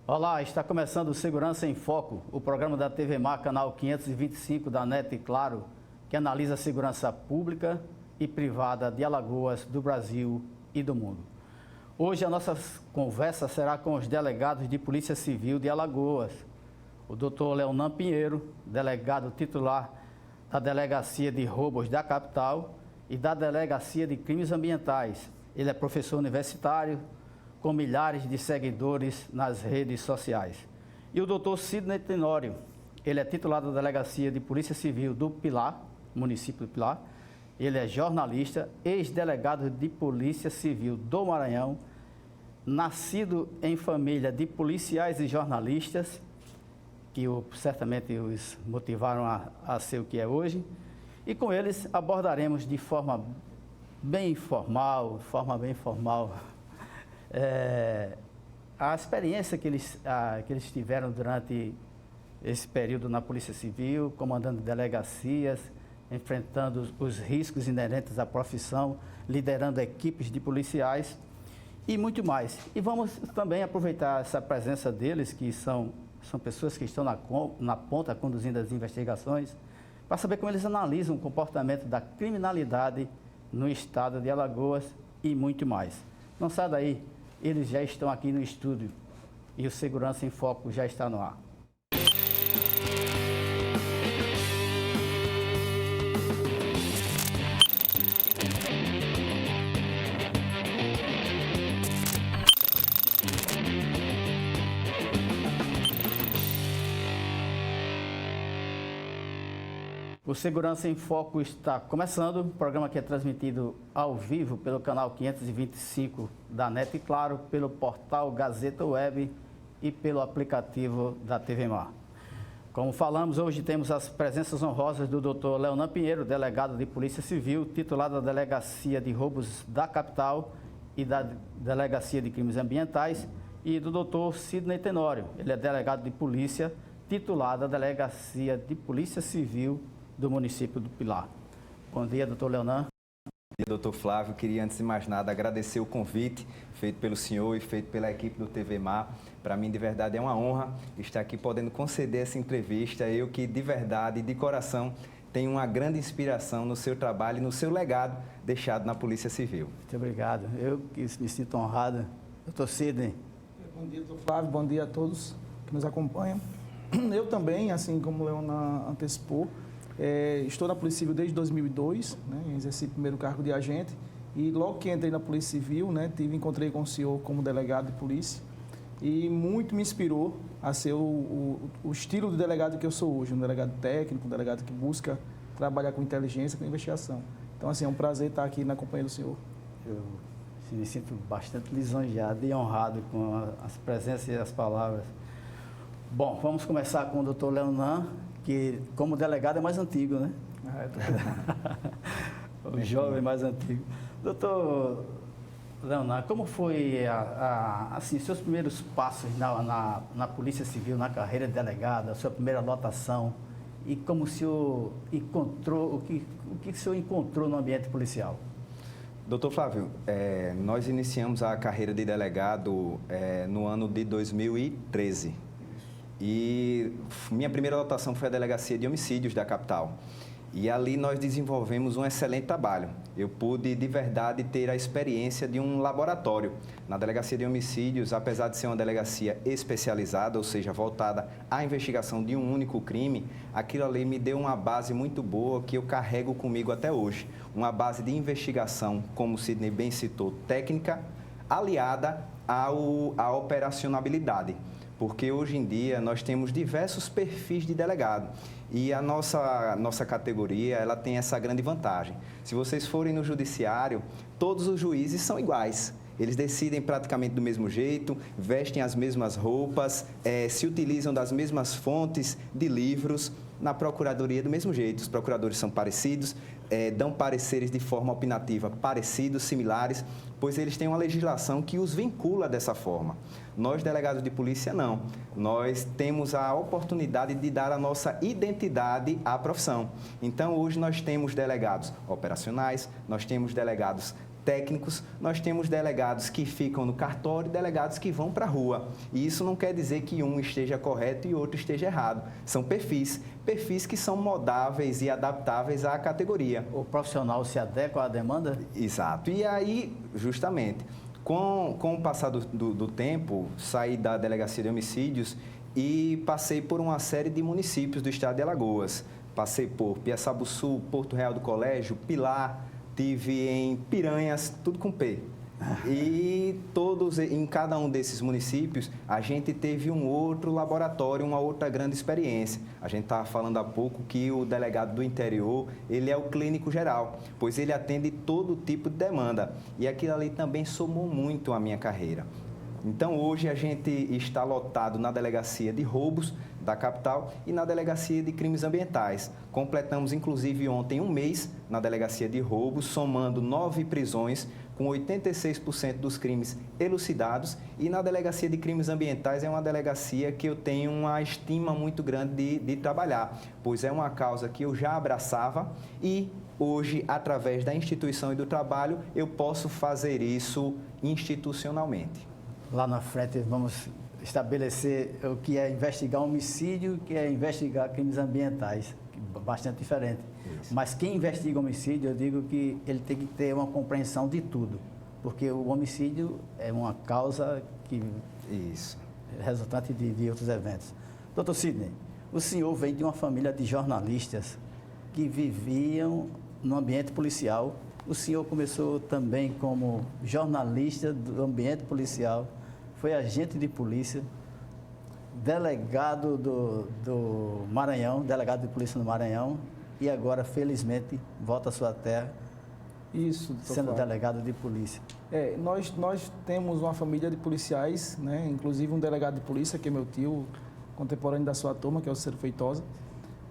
Olá, está começando o Segurança em Foco, o programa da TV Mar, canal 525 da NET Claro, que analisa a segurança pública e privada de Alagoas, do Brasil e do mundo. Hoje a nossa conversa será com os delegados de Polícia Civil de Alagoas, o Dr. Leonan Pinheiro, delegado titular da Delegacia de Roubos da capital e da Delegacia de Crimes Ambientais. Ele é professor universitário, com milhares de seguidores nas redes sociais. E o Dr. Sidney Tenório, ele é titular da Delegacia de Polícia Civil do Pilar, município do Pilar. Ele é jornalista, ex-delegado de Polícia Civil do Maranhão, nascido em família de policiais e jornalistas, que certamente os motivaram a ser o que é hoje. E com eles abordaremos de forma bem formal, a experiência que eles tiveram durante esse período na Polícia Civil, comandando delegacias, enfrentando os riscos inerentes à profissão, liderando equipes de policiais e muito mais. E vamos também aproveitar essa presença deles, que são pessoas que estão na ponta conduzindo as investigações, para saber como eles analisam o comportamento da criminalidade no estado de Alagoas e muito mais. Não sai daí. Eles já estão aqui no estúdio e o Segurança em Foco já está no ar. O Segurança em Foco está começando, o programa que é transmitido ao vivo pelo canal 525 da NET Claro, pelo portal Gazeta Web e pelo aplicativo da TV Mar. Como falamos, hoje temos as presenças honrosas do Dr. Leonan Pinheiro, delegado de Polícia Civil, titular da Delegacia de Roubos da capital e da Delegacia de Crimes Ambientais, e do Dr. Sidney Tenório, ele é delegado de Polícia, titular da Delegacia de Polícia Civil do município do Pilar. Bom dia, doutor Leonan. Bom dia, doutor Flávio. Queria, antes de mais nada, agradecer o convite feito pelo senhor e feito pela equipe do TV Mar. Para mim, de verdade, é uma honra estar aqui podendo conceder essa entrevista. Eu que, de verdade, de coração, tenho uma grande inspiração no seu trabalho e no seu legado deixado na Polícia Civil. Muito obrigado. Eu que me sinto honrado. Doutor Sidney. Bom dia, doutor Flávio. Bom dia a todos que nos acompanham. Eu também, assim como o Leonan antecipou, estou na Polícia Civil desde 2002, né, exerci o primeiro cargo de agente e logo que entrei na Polícia Civil, né, encontrei com o senhor como delegado de polícia e muito me inspirou a ser o estilo de delegado que eu sou hoje, um delegado técnico, um delegado que busca trabalhar com inteligência, com investigação. Então, assim, é um prazer estar aqui na companhia do senhor. Eu me sinto bastante lisonjeado e honrado com as presenças e as palavras. Bom, vamos começar com o doutor Leonan, que como delegado é mais antigo, né? O jovem mais antigo. Doutor Leonan, como foi assim, seus primeiros passos na Polícia Civil, na carreira de delegado, a sua primeira lotação, e como o senhor encontrou, o que o senhor encontrou no ambiente policial? Doutor Flávio, nós iniciamos a carreira de delegado no ano de 2013. E minha primeira lotação foi a Delegacia de Homicídios da capital. E ali nós desenvolvemos um excelente trabalho. Eu pude, de verdade, ter a experiência de um laboratório. Na Delegacia de Homicídios, apesar de ser uma delegacia especializada, ou seja, voltada à investigação de um único crime, aquilo ali me deu uma base muito boa que eu carrego comigo até hoje. Uma base de investigação, como o Sidney bem citou, técnica, aliada à operacionalidade. Porque hoje em dia nós temos diversos perfis de delegado e a nossa categoria ela tem essa grande vantagem. Se vocês forem no judiciário, todos os juízes são iguais. Eles decidem praticamente do mesmo jeito, vestem as mesmas roupas, se utilizam das mesmas fontes de livros. Na Procuradoria, do mesmo jeito, os procuradores são parecidos, dão pareceres de forma opinativa parecidos, similares, pois eles têm uma legislação que os vincula dessa forma. Nós, delegados de polícia, não. Nós temos a oportunidade de dar a nossa identidade à profissão. Então, hoje nós temos delegados operacionais, nós temos delegados técnicos, nós temos delegados que ficam no cartório e delegados que vão para a rua. E isso não quer dizer que um esteja correto e outro esteja errado. São perfis que são modáveis e adaptáveis à categoria. O profissional se adequa à demanda? Exato. E aí, justamente, com o passar do tempo, saí da Delegacia de Homicídios e passei por uma série de municípios do estado de Alagoas. Passei por Piaçabuçu, Porto Real do Colégio, Pilar, tive em Piranhas, tudo com P. E em cada um desses municípios, a gente teve um outro laboratório, uma outra grande experiência. A gente estava falando há pouco que o delegado do interior, ele é o clínico geral, pois ele atende todo tipo de demanda. E aquilo ali também somou muito à minha carreira. Então, hoje a gente está lotado na Delegacia de Roubos da capital e na Delegacia de Crimes Ambientais. Completamos, inclusive, ontem um mês na Delegacia de Roubos, somando 9 prisões, com 86% dos crimes elucidados. E na Delegacia de Crimes Ambientais é uma delegacia que eu tenho uma estima muito grande de trabalhar, pois é uma causa que eu já abraçava e hoje, através da instituição e do trabalho, eu posso fazer isso institucionalmente. Lá na frente vamos estabelecer o que é investigar homicídio, o que é investigar crimes ambientais, bastante diferente. Isso. Mas quem investiga homicídio, eu digo que ele tem que ter uma compreensão de tudo, porque o homicídio é uma causa que Isso. é resultante de outros eventos. Doutor Sidney, o senhor vem de uma família de jornalistas que viviam no ambiente policial. O senhor começou também como jornalista do ambiente policial, foi agente de polícia, delegado do Maranhão, delegado de polícia no Maranhão, e agora, felizmente, volta à sua terra, Isso, sendo delegado de polícia. Nós temos uma família de policiais, né? Inclusive um delegado de polícia, que é meu tio, contemporâneo da sua turma, que é o Ciro Feitosa.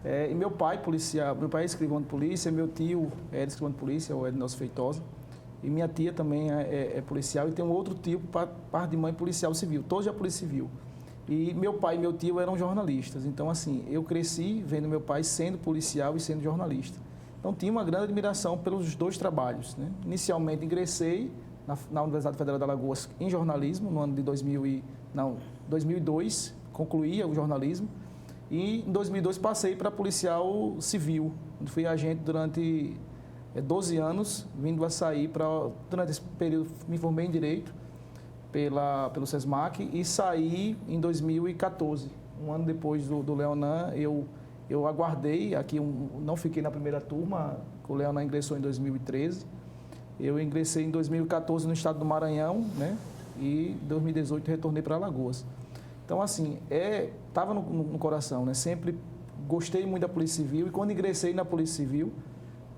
E meu pai, policial, meu pai é escrivão de polícia, meu tio é escrivão de polícia, o Ednilson Feitosa. E minha tia também é policial e tem um outro tio, parte de mãe, policial civil, todos da Polícia Civil. E meu pai e meu tio eram jornalistas, então assim, eu cresci vendo meu pai sendo policial e sendo jornalista. Então tinha uma grande admiração pelos dois trabalhos, né? Inicialmente ingressei na Universidade Federal de Alagoas em jornalismo, no ano de 2002, concluía o jornalismo. E em 2002 passei para policial civil, onde fui agente durante 12 anos, vindo a sair durante esse período me formei em Direito pelo SESMAC e saí em 2014. Um ano depois do Leonan, eu aguardei, não fiquei na primeira turma, o Leonan ingressou em 2013. Eu ingressei em 2014 no estado do Maranhão, né? E em 2018 retornei para Alagoas. Então, assim, estava no coração, né? Sempre gostei muito da Polícia Civil e quando ingressei na Polícia Civil,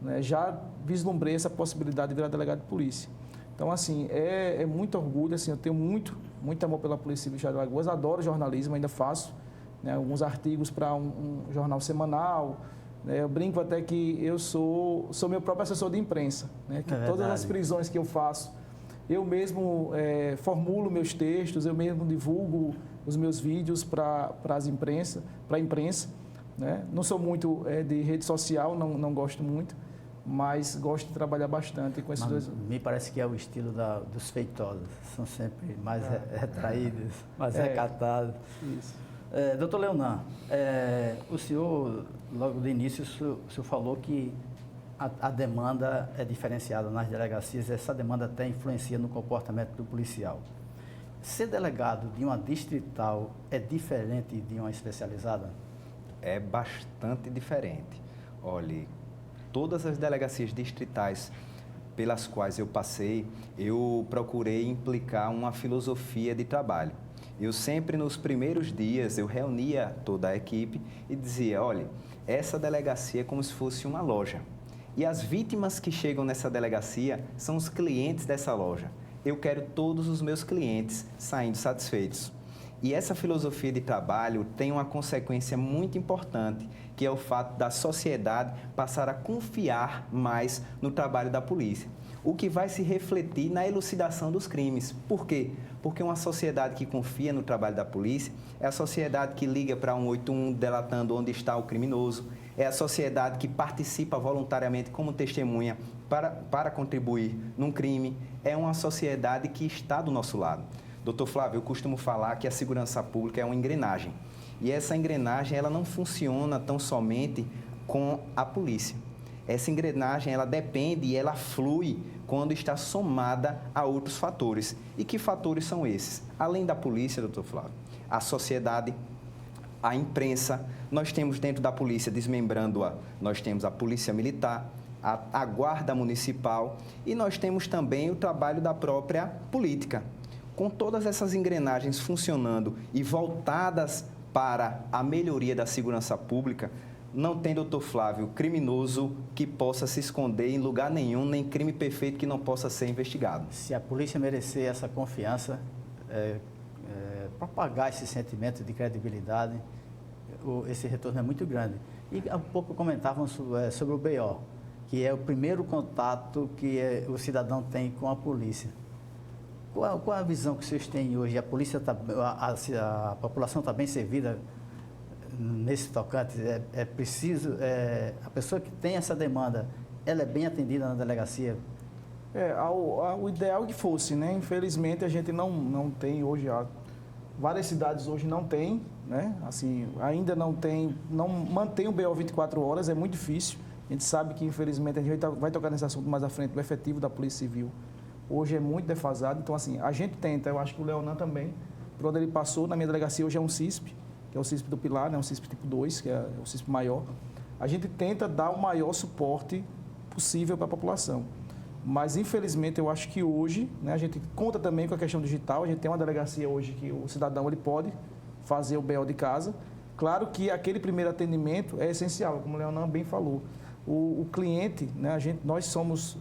né, já vislumbrei essa possibilidade de virar delegado de polícia. Então, assim, é muito orgulho, assim, eu tenho muito amor pela Polícia Civil de Alagoas, adoro jornalismo, ainda faço, né, alguns artigos para um jornal semanal, né, eu brinco até que eu sou meu próprio assessor de imprensa, né, que todas as prisões que eu faço, eu mesmo formulo meus textos, eu mesmo divulgo os meus vídeos para a imprensa, né? Não sou muito de rede social, não gosto muito, mas gosto de trabalhar bastante com esses dois. Me parece que é o estilo dos feitosos, são sempre mais retraídos, mais recatados. Isso. Doutor Leonan, o senhor, logo de início, o senhor falou que a demanda é diferenciada nas delegacias, essa demanda até influencia no comportamento do policial. Ser delegado de uma distrital é diferente de uma especializada? É bastante diferente. Olhe, todas as delegacias distritais pelas quais eu passei, eu procurei implicar uma filosofia de trabalho. Eu sempre, nos primeiros dias, eu reunia toda a equipe e dizia, olha, essa delegacia é como se fosse uma loja. E as vítimas que chegam nessa delegacia são os clientes dessa loja. Eu quero todos os meus clientes saindo satisfeitos. E essa filosofia de trabalho tem uma consequência muito importante, que é o fato da sociedade passar a confiar mais no trabalho da polícia, o que vai se refletir na elucidação dos crimes. Por quê? Porque uma sociedade que confia no trabalho da polícia é a sociedade que liga para 181 delatando onde está o criminoso, é a sociedade que participa voluntariamente como testemunha para contribuir num crime, é uma sociedade que está do nosso lado. Doutor Flávio, eu costumo falar que a segurança pública é uma engrenagem. E essa engrenagem ela não funciona tão somente com a polícia. Essa engrenagem ela depende e ela flui quando está somada a outros fatores. E que fatores são esses? Além da polícia, doutor Flávio, a sociedade, a imprensa, nós temos dentro da polícia, desmembrando-a, nós temos a polícia militar, a guarda municipal e nós temos também o trabalho da própria política. Com todas essas engrenagens funcionando e voltadas para a melhoria da segurança pública, não tem, doutor Flávio, criminoso que possa se esconder em lugar nenhum, nem crime perfeito que não possa ser investigado. Se a polícia merecer essa confiança, propagar esse sentimento de credibilidade, esse retorno é muito grande. E há pouco comentavam sobre o BO, que é o primeiro contato que o cidadão tem com a polícia. Qual a visão que vocês têm hoje? A polícia a população está bem servida nesse tocante? É preciso, a pessoa que tem essa demanda, ela é bem atendida na delegacia? O ideal que fosse, né? Infelizmente a gente não tem hoje, várias cidades hoje não tem, né? Assim, ainda não mantém o BO 24 horas, é muito difícil. A gente sabe que infelizmente a gente vai tocar nesse assunto mais à frente, o efetivo da Polícia Civil hoje é muito defasado. Então assim, a gente tenta, eu acho que o Leonan também, por onde ele passou, na minha delegacia hoje é um CISP, que é o CISP do Pilar, né? Um CISP tipo 2, que é o CISP maior. A gente tenta dar o maior suporte possível para a população. Mas, infelizmente, eu acho que hoje, né, a gente conta também com a questão digital. A gente tem uma delegacia hoje que o cidadão ele pode fazer o BO de casa. Claro que aquele primeiro atendimento é essencial, como o Leonan bem falou. O cliente, né, nós somos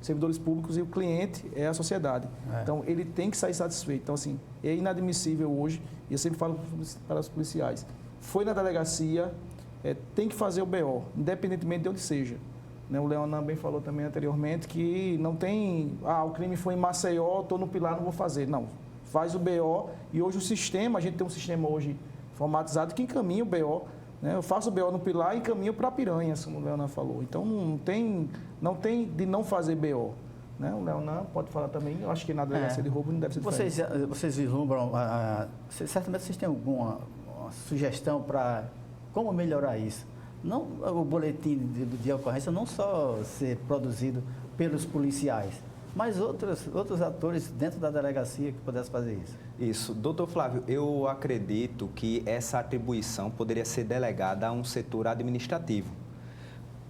servidores públicos e o cliente é a sociedade. Então, ele tem que sair satisfeito. Então, assim, é inadmissível hoje, e eu sempre falo para os policiais, foi na delegacia, tem que fazer o BO, independentemente de onde seja. O Leonan bem falou também anteriormente que não tem, o crime foi em Maceió, estou no Pilar, não vou fazer. Não, faz o BO e hoje o sistema, a gente tem um sistema hoje formatizado que encaminha o BO. Né? Eu faço o BO no Pilar e encaminho para Piranhas, como o Leonan falou. Então não tem de não fazer BO. Né? O Leonan pode falar também, eu acho que na delegacia de roubo não deve ser diferente. Vocês vislumbram, certamente vocês têm alguma sugestão para como melhorar isso? Não o boletim de ocorrência não só ser produzido pelos policiais, mas outros atores dentro da delegacia que pudessem fazer isso. Isso. Doutor Flávio, eu acredito que essa atribuição poderia ser delegada a um setor administrativo.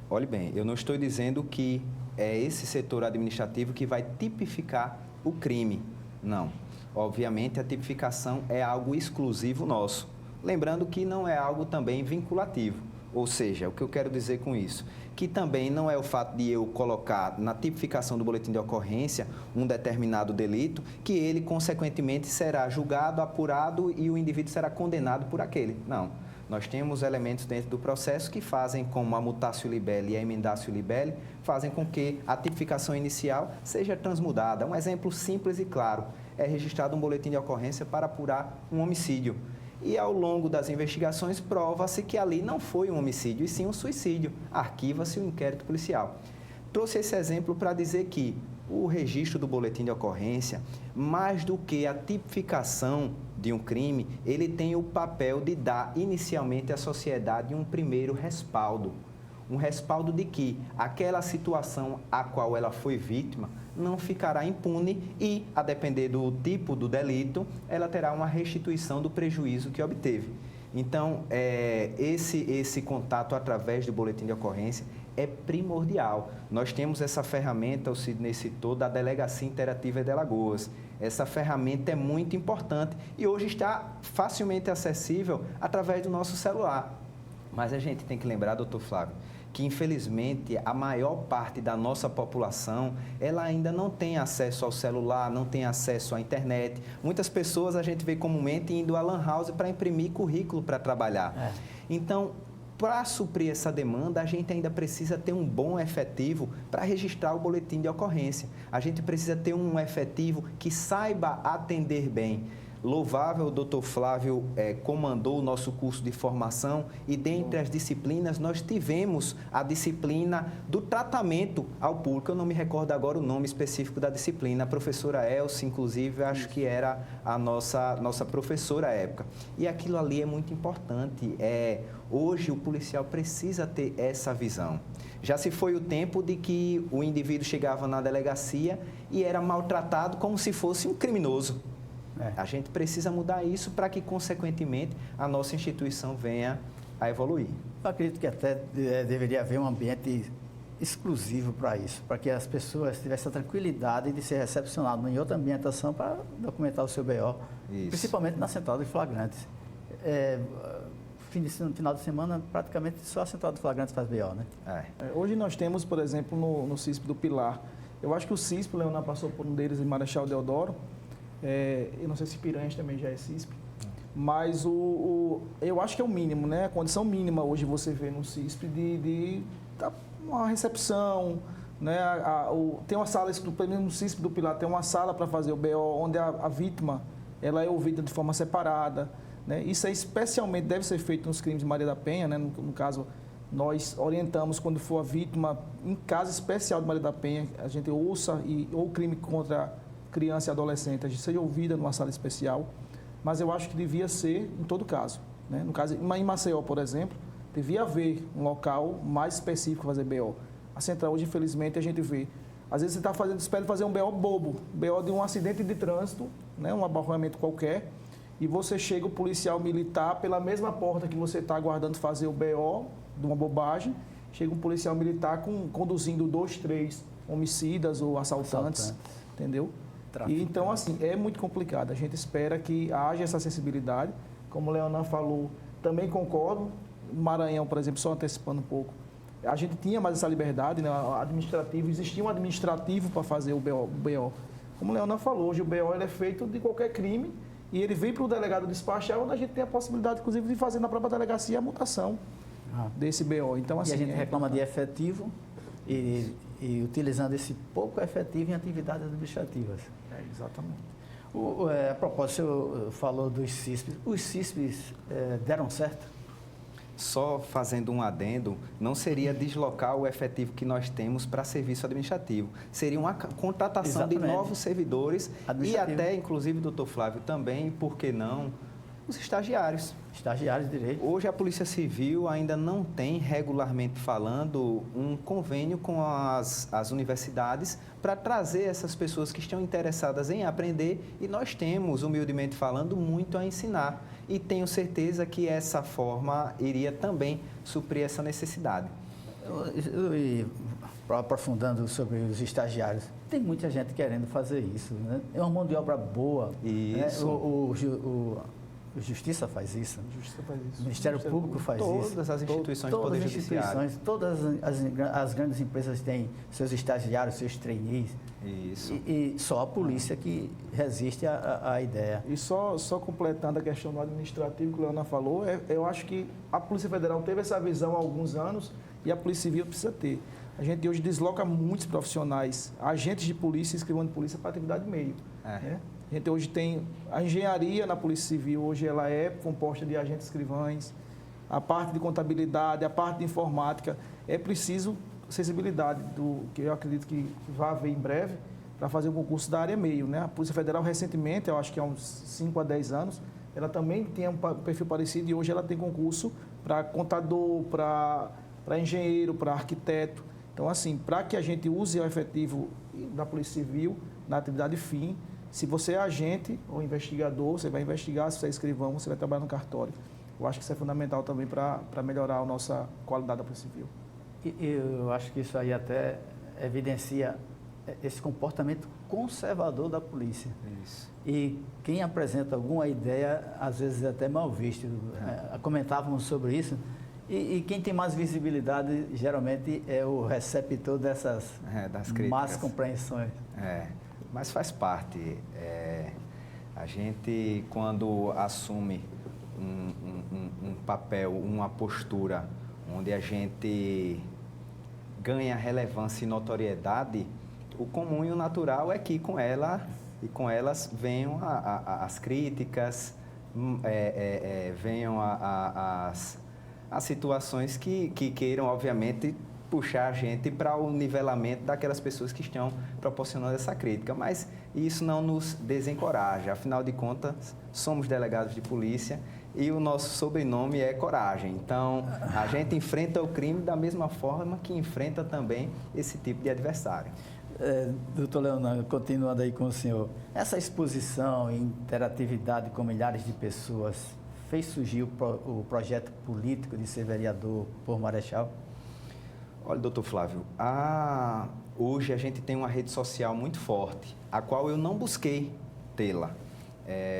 Olhe bem, eu não estou dizendo que é esse setor administrativo que vai tipificar o crime. Não. Obviamente, a tipificação é algo exclusivo nosso. Lembrando que não é algo também vinculativo. Ou seja, o que eu quero dizer com isso? Que também não é o fato de eu colocar na tipificação do boletim de ocorrência um determinado delito, que ele, consequentemente, será julgado, apurado e o indivíduo será condenado por aquele. Não. Nós temos elementos dentro do processo que fazem, como a mutatio libelli e a emendatio libelli, fazem com que a tipificação inicial seja transmudada. Um exemplo simples e claro, é registrado um boletim de ocorrência para apurar um homicídio. E, ao longo das investigações, prova-se que ali não foi um homicídio, e sim um suicídio. Arquiva-se o inquérito policial. Trouxe esse exemplo para dizer que o registro do boletim de ocorrência, mais do que a tipificação de um crime, ele tem o papel de dar, inicialmente, à sociedade um primeiro respaldo. Um respaldo de que aquela situação a qual ela foi vítima não ficará impune e, a depender do tipo do delito, ela terá uma restituição do prejuízo que obteve. Então, esse contato através do boletim de ocorrência é primordial. Nós temos essa ferramenta, o Sidney citou, da Delegacia Interativa de Alagoas. Essa ferramenta é muito importante e hoje está facilmente acessível através do nosso celular. Mas a gente tem que lembrar, doutor Flávio, que infelizmente a maior parte da nossa população, ela ainda não tem acesso ao celular, não tem acesso à internet. Muitas pessoas a gente vê comumente indo à lan house para imprimir currículo para trabalhar. Então, para suprir essa demanda, a gente ainda precisa ter um bom efetivo para registrar o boletim de ocorrência. A gente precisa ter um efetivo que saiba atender bem. louvável, o doutor Flávio comandou o nosso curso de formação e dentre as disciplinas nós tivemos a disciplina do tratamento ao público. Eu não me recordo agora o nome específico da disciplina. A professora Elce, inclusive, acho que era a nossa professora à época. E aquilo ali é muito importante. Hoje o policial precisa ter essa visão. Já se foi o tempo de que o indivíduo chegava na delegacia e era maltratado como se fosse um criminoso. A gente precisa mudar isso para que, consequentemente, a nossa instituição venha a evoluir. Eu acredito que até deveria haver um ambiente exclusivo para isso, para que as pessoas tivessem a tranquilidade de ser recepcionadas em outra ambientação para documentar o seu BO, principalmente na central de flagrantes. No final de semana, praticamente só a central de flagrantes faz BO, né? Hoje nós temos, por exemplo, no CISP do Pilar, eu acho que o CISP, o Leonardo passou por um deles em Marechal Deodoro, eu não sei se Piranhas também já é CISP, mas eu acho que é o mínimo, né? A condição mínima hoje você vê no CISP de uma recepção, né? Tem uma sala, pelo menos no CISP do Pilar, tem uma sala para fazer o BO, onde a vítima ela é ouvida de forma separada, né? Isso especialmente deve ser feito nos crimes de Maria da Penha, né? No caso, nós orientamos quando for a vítima, em caso especial de Maria da Penha, a gente ouça ou crime contra criança e adolescente, a gente seja ouvida numa sala especial, mas eu acho que devia ser em todo caso, né? No caso, em Maceió, por exemplo, devia haver um local mais específico para fazer BO. A central hoje, infelizmente, a gente vê. Às vezes você está espera fazer um BO bobo, BO de um acidente de trânsito, né? Um abarroamento qualquer, e você chega o policial militar pela mesma porta que você está aguardando fazer o BO de uma bobagem, chega um policial militar conduzindo 2, 3 homicidas ou assaltantes. Entendeu? E, então, assim, é muito complicado. A gente espera que haja essa acessibilidade. Como o Leonan falou, também concordo. Maranhão, por exemplo, só antecipando um pouco, a gente tinha mais essa liberdade, né? Administrativo, existia um administrativo para fazer o BO. Como o Leonan falou, hoje o BO ele é feito de qualquer crime e ele vem para o delegado despachar, onde a gente tem a possibilidade, inclusive, de fazer na própria delegacia a mutação desse BO. Então, assim, e a gente reclama de efetivo e utilizando esse pouco efetivo em atividades administrativas. Exatamente. A propósito, o senhor falou dos CISPs. Os CISPs deram certo? Só fazendo um adendo, não seria deslocar o efetivo que nós temos para serviço administrativo. Seria uma contratação de novos servidores e até, inclusive, doutor Flávio, também, por que não, os estagiários. Estagiários de direito. Hoje a Polícia Civil ainda não tem, regularmente falando, um convênio com as universidades para trazer essas pessoas que estão interessadas em aprender e nós temos, humildemente falando, muito a ensinar. E tenho certeza que essa forma iria também suprir essa necessidade. Aprofundando sobre os estagiários, tem muita gente querendo fazer isso, né? É uma mão de obra boa. Isso. Né? A Justiça faz isso. O Ministério Público faz isso. Todas as instituições do Poder Judiciário. Todas as grandes empresas têm seus estagiários, seus trainees. Isso. E só a polícia que resiste à ideia. E só completando a questão do administrativo que o Leonan falou, eu acho que a Polícia Federal teve essa visão há alguns anos e a Polícia Civil precisa ter. A gente hoje desloca muitos profissionais, agentes de polícia e escrivãos de polícia para atividade meio. Né? A gente hoje tem a engenharia na Polícia Civil, hoje ela é composta de agentes escrivães, a parte de contabilidade, a parte de informática. É preciso acessibilidade, que eu acredito que vai haver em breve, para fazer o concurso da área meio. Né? A Polícia Federal, recentemente, eu acho que há uns 5 a 10 anos, ela também tem um perfil parecido e hoje ela tem concurso para contador, para engenheiro, para arquiteto. Então, assim, para que a gente use o efetivo da Polícia Civil na atividade fim, se você é agente ou investigador, você vai investigar, se você é escrivão, você vai trabalhar no cartório. Eu acho que isso é fundamental também para melhorar a nossa qualidade da Polícia Civil. Eu acho que isso aí até evidencia esse comportamento conservador da polícia. Isso. E quem apresenta alguma ideia, às vezes é até mal visto. Comentávamos sobre isso. E quem tem mais visibilidade, geralmente, é o receptor dessas das críticas. Más compreensões. Mas faz parte. A gente, quando assume um papel, uma postura onde a gente ganha relevância e notoriedade, o comum e o natural é que com ela e com elas venham as críticas, venham as situações que queiram, obviamente, puxar a gente para o nivelamento daquelas pessoas que estão proporcionando essa crítica. Mas isso não nos desencoraja. Afinal de contas, somos delegados de polícia e o nosso sobrenome é Coragem. Então, a gente enfrenta o crime da mesma forma que enfrenta também esse tipo de adversário. Doutor Leonan, continuando aí com o senhor, essa exposição e interatividade com milhares de pessoas fez surgir o projeto político de ser vereador por Marechal? Olha, doutor Flávio, hoje a gente tem uma rede social muito forte, a qual eu não busquei tê-la.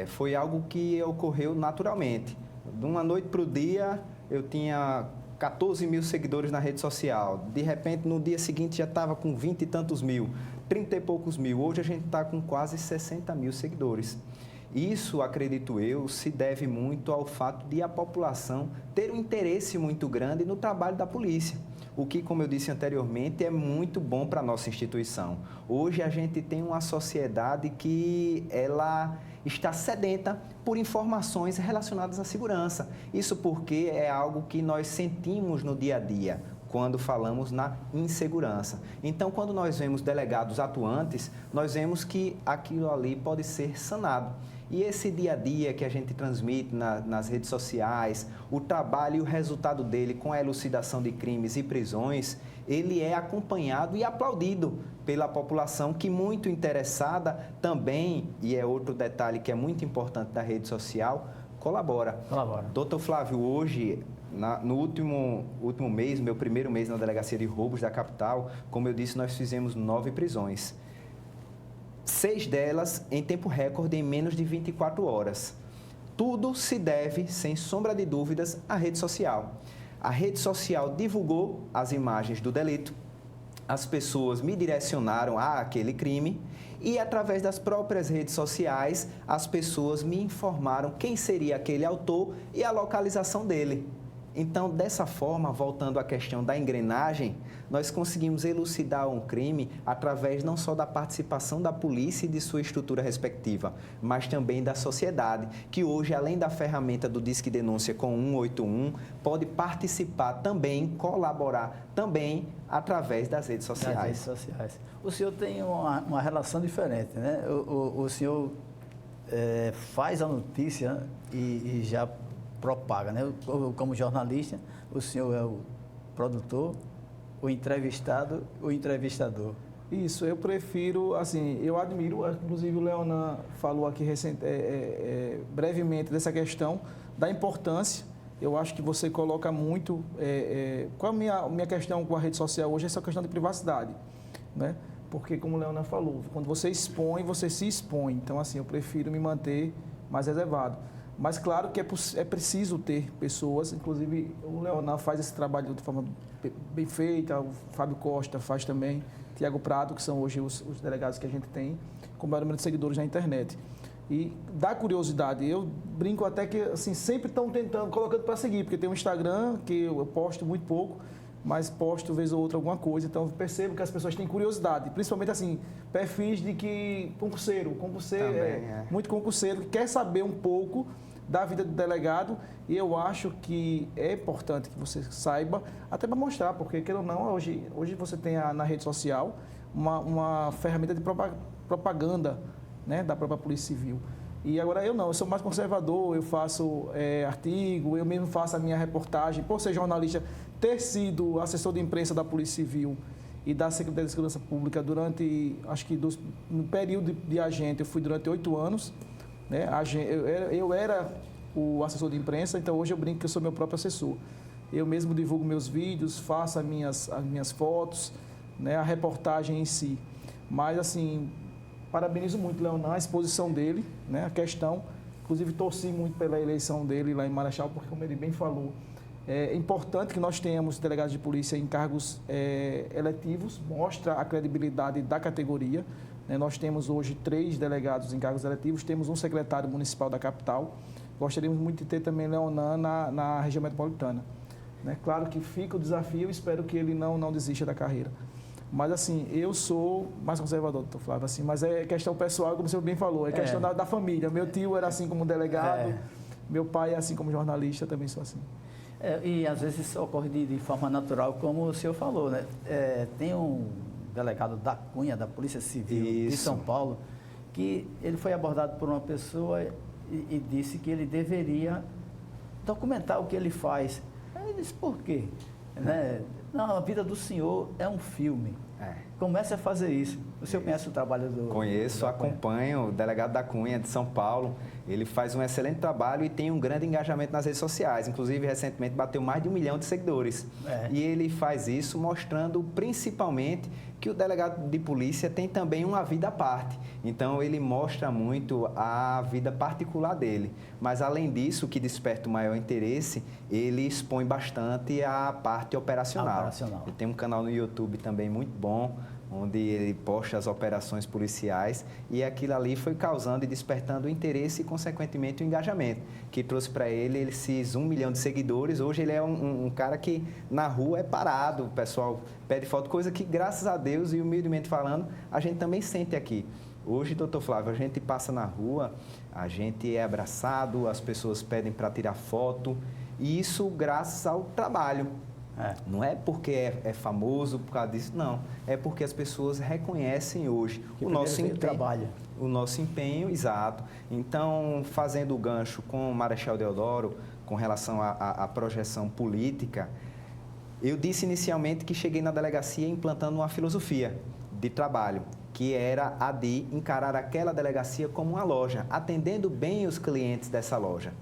Foi algo que ocorreu naturalmente. De uma noite para o dia, eu tinha 14 mil seguidores na rede social. De repente, no dia seguinte, já estava com 20 e tantos mil, 30 e poucos mil. Hoje a gente está com quase 60 mil seguidores. Isso, acredito eu, se deve muito ao fato de a população ter um interesse muito grande no trabalho da polícia. O que, como eu disse anteriormente, é muito bom para a nossa instituição. Hoje a gente tem uma sociedade que ela está sedenta por informações relacionadas à segurança. Isso porque é algo que nós sentimos no dia a dia, quando falamos na insegurança. Então, quando nós vemos delegados atuantes, nós vemos que aquilo ali pode ser sanado. E esse dia a dia que a gente transmite nas redes sociais, o trabalho e o resultado dele com a elucidação de crimes e prisões, ele é acompanhado e aplaudido pela população que, muito interessada também, e é outro detalhe que é muito importante da rede social, colabora. Doutor Flávio, hoje, no último mês, meu primeiro mês na Delegacia de Roubos da capital, como eu disse, nós fizemos 9 prisões. 6 delas em tempo recorde, em menos de 24 horas. Tudo se deve, sem sombra de dúvidas, à rede social. A rede social divulgou as imagens do delito, as pessoas me direcionaram àquele crime e, através das próprias redes sociais, as pessoas me informaram quem seria aquele autor e a localização dele. Então, dessa forma, voltando à questão da engrenagem, nós conseguimos elucidar um crime através não só da participação da polícia e de sua estrutura respectiva, mas também da sociedade, que hoje, além da ferramenta do Disque Denúncia com 181, pode participar também, colaborar também através das redes sociais. Das redes sociais. O senhor tem uma relação diferente, né? O senhor faz a notícia e já propaga, né? Como jornalista, o senhor é o produtor, o entrevistado, o entrevistador. Isso, eu prefiro, assim, eu admiro, inclusive o Leonan falou aqui brevemente dessa questão da importância. Eu acho que você coloca muito, qual a minha questão com a rede social hoje é essa questão de privacidade, né? Porque, como o Leonan falou, quando você expõe, você se expõe. Então, assim, eu prefiro me manter mais reservado. Mas, claro que é preciso ter pessoas, inclusive o Leonan faz esse trabalho de forma bem feita, o Fábio Costa faz também, Tiago Prado, que são hoje os delegados que a gente tem, com o maior número de seguidores na internet. E dá curiosidade, eu brinco até que assim, sempre estão tentando, colocando para seguir, porque tem um Instagram que eu posto muito pouco, mas posto vez ou outra alguma coisa, então eu percebo que as pessoas têm curiosidade, principalmente assim, perfis de que concurseiro também muito concurseiro, que quer saber um pouco da vida do delegado, e eu acho que é importante que você saiba, até para mostrar, porque queira ou não, hoje você tem na rede social uma ferramenta de propaganda, né, da própria Polícia Civil. E agora eu sou mais conservador, eu faço artigo, eu mesmo faço a minha reportagem, por ser jornalista, ter sido assessor de imprensa da Polícia Civil e da Secretaria de Segurança Pública durante, acho que no período de agente, eu fui durante 8 anos, né? Eu era o assessor de imprensa, então hoje eu brinco que eu sou meu próprio assessor. Eu mesmo divulgo meus vídeos, faço as minhas fotos, né, a reportagem em si. Mas, assim, parabenizo muito o Leonan, a exposição dele, né, a questão. Inclusive, torci muito pela eleição dele lá em Marechal, porque, como ele bem falou, é importante que nós tenhamos delegados de polícia em cargos eletivos, mostra a credibilidade da categoria. Nós temos hoje 3 delegados em cargos eletivos, temos um secretário municipal da capital. Gostaríamos muito de ter também Leonan na região metropolitana. Claro que fica o desafio, espero que ele não desista da carreira. Mas, assim, eu sou mais conservador, doutor Flávio, assim, mas é questão pessoal, como o senhor bem falou, é questão da família. Meu tio era assim como delegado, meu pai é assim como jornalista, também sou assim. E às vezes isso ocorre de forma natural, como o senhor falou, né? Tem um delegado da Cunha, da Polícia Civil de São Paulo, que ele foi abordado por uma pessoa e disse que ele deveria documentar o que ele faz. Aí ele disse, por quê? Né? Não, a vida do senhor é um filme. Comece a fazer isso. O senhor conhece o trabalho do... Conheço, acompanho o delegado da Cunha, de São Paulo. Ele faz um excelente trabalho e tem um grande engajamento nas redes sociais. Inclusive, recentemente, bateu mais de 1 milhão de seguidores. E ele faz isso mostrando, principalmente, que o delegado de polícia tem também uma vida à parte. Então, ele mostra muito a vida particular dele. Mas, além disso, o que desperta o maior interesse, ele expõe bastante a parte operacional. Ele tem um canal no YouTube também muito bom, onde ele posta as operações policiais, e aquilo ali foi causando e despertando o interesse e, consequentemente, o engajamento, que trouxe para ele esses 1 milhão de seguidores. Hoje ele é um cara que na rua é parado, o pessoal pede foto, coisa que, graças a Deus e humildemente falando, a gente também sente aqui. Hoje, doutor Flávio, a gente passa na rua, a gente é abraçado, as pessoas pedem para tirar foto, e isso graças ao trabalho. Não é porque é famoso por causa disso, não. É porque as pessoas reconhecem hoje o nosso empenho. O nosso empenho, exato. Então, fazendo o gancho com o Marechal Deodoro, com relação à projeção política, eu disse inicialmente que cheguei na delegacia implantando uma filosofia de trabalho, que era a de encarar aquela delegacia como uma loja, atendendo bem os clientes dessa loja.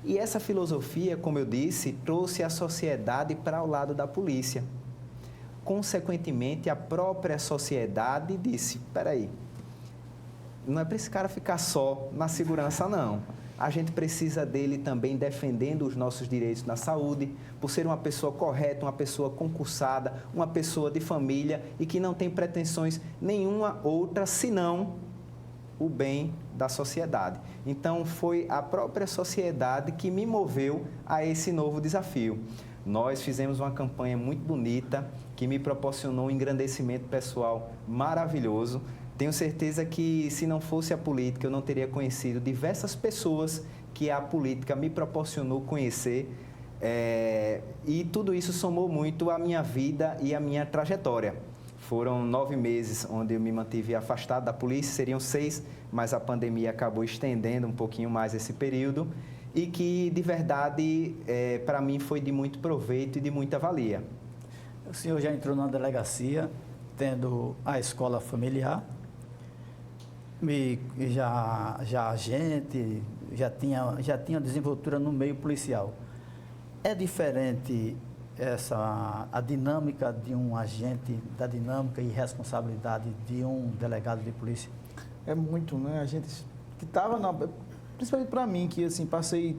E essa filosofia, como eu disse, trouxe a sociedade para o lado da polícia. Consequentemente, a própria sociedade disse, espera aí, não é para esse cara ficar só na segurança, não. A gente precisa dele também defendendo os nossos direitos na saúde, por ser uma pessoa correta, uma pessoa concursada, uma pessoa de família e que não tem pretensões nenhuma outra, senão o bem da sociedade. Então, foi a própria sociedade que me moveu a esse novo desafio. Nós fizemos uma campanha muito bonita, que me proporcionou um engrandecimento pessoal maravilhoso. Tenho certeza que, se não fosse a política, eu não teria conhecido diversas pessoas que a política me proporcionou conhecer. E tudo isso somou muito à minha vida e à minha trajetória. Foram 9 meses onde eu me mantive afastado da polícia, seriam 6, mas a pandemia acabou estendendo um pouquinho mais esse período e que, de verdade, para mim foi de muito proveito e de muita valia. O senhor já entrou na delegacia, tendo a escola familiar, já agente, já tinha desenvoltura no meio policial. É diferente a dinâmica de um agente, da dinâmica e responsabilidade de um delegado de polícia? É muito, né? A gente que estava, principalmente para mim, que assim, passei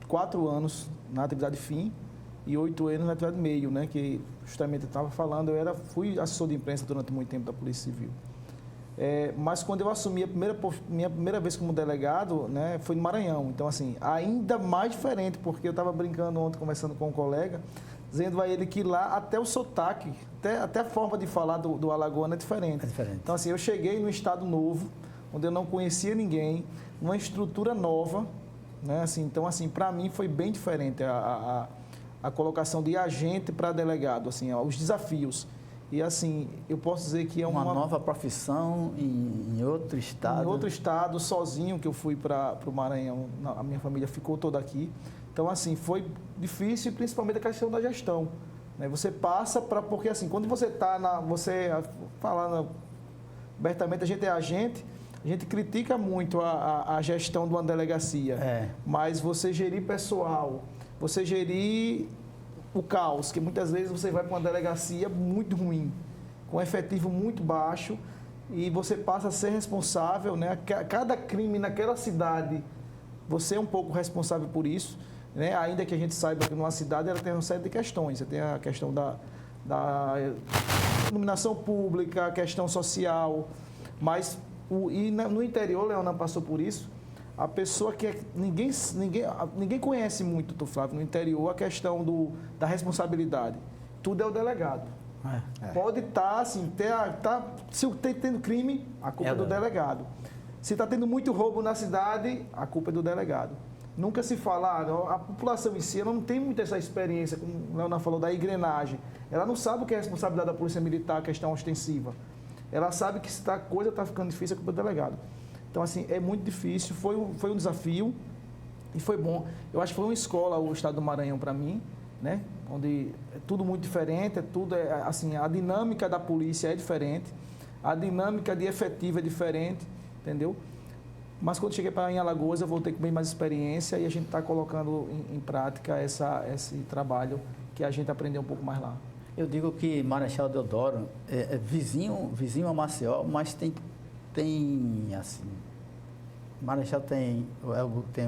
4 anos na atividade fim e 8 anos na atividade meio, né? Que justamente eu estava falando, fui assessor de imprensa durante muito tempo da Polícia Civil. Mas quando eu assumi minha primeira vez como delegado, né, foi no Maranhão. Então, assim, ainda mais diferente, porque eu estava brincando ontem, conversando com um colega, dizendo a ele que lá até o sotaque, até a forma de falar do alagoano é diferente. Então, assim, eu cheguei num estado novo, onde eu não conhecia ninguém, numa estrutura nova, né? Assim, então, assim, para mim foi bem diferente a colocação de agente para delegado, assim, os desafios. E, assim, eu posso dizer que é uma nova profissão em outro estado. Em outro estado, sozinho, que eu fui para o Maranhão, a minha família ficou toda aqui. Então, assim, foi difícil, principalmente a questão da gestão. Né? Você passa para... Porque, assim, quando você está falando abertamente, a gente é agente, a gente critica muito a gestão de uma delegacia. Mas você gerir pessoal, você gerir o caos, que muitas vezes você vai para uma delegacia muito ruim, com efetivo muito baixo, e você passa a ser responsável, né? Cada crime naquela cidade, você é um pouco responsável por isso, né? Ainda que a gente saiba que numa cidade ela tem uma série de questões. Você tem a questão da iluminação pública, a questão social, mas no interior, Leona passou por isso. A pessoa que ninguém conhece muito, doutor Flávio, no interior, a questão da responsabilidade. Tudo é o delegado. Pode estar, assim, se está tendo crime, a culpa é do delegado. Se está tendo muito roubo na cidade, a culpa é do delegado. Nunca se fala, a população em si ela não tem muito essa experiência, como o Leonardo falou, da engrenagem. Ela não sabe o que é a responsabilidade da Polícia Militar, a questão ostensiva. Ela sabe que se a coisa está ficando difícil, é culpa do delegado. Então, assim, é muito difícil, foi um desafio e foi bom. Eu acho que foi uma escola, o Estado do Maranhão, para mim, né? Onde é tudo muito diferente, assim, a dinâmica da polícia é diferente, a dinâmica de efetiva é diferente, entendeu? Mas quando cheguei em Alagoas, eu voltei com bem mais experiência e a gente está colocando em prática esse trabalho que a gente aprendeu um pouco mais lá. Eu digo que Marechal Deodoro é vizinho a Maceió, mas tem assim, Marechal tem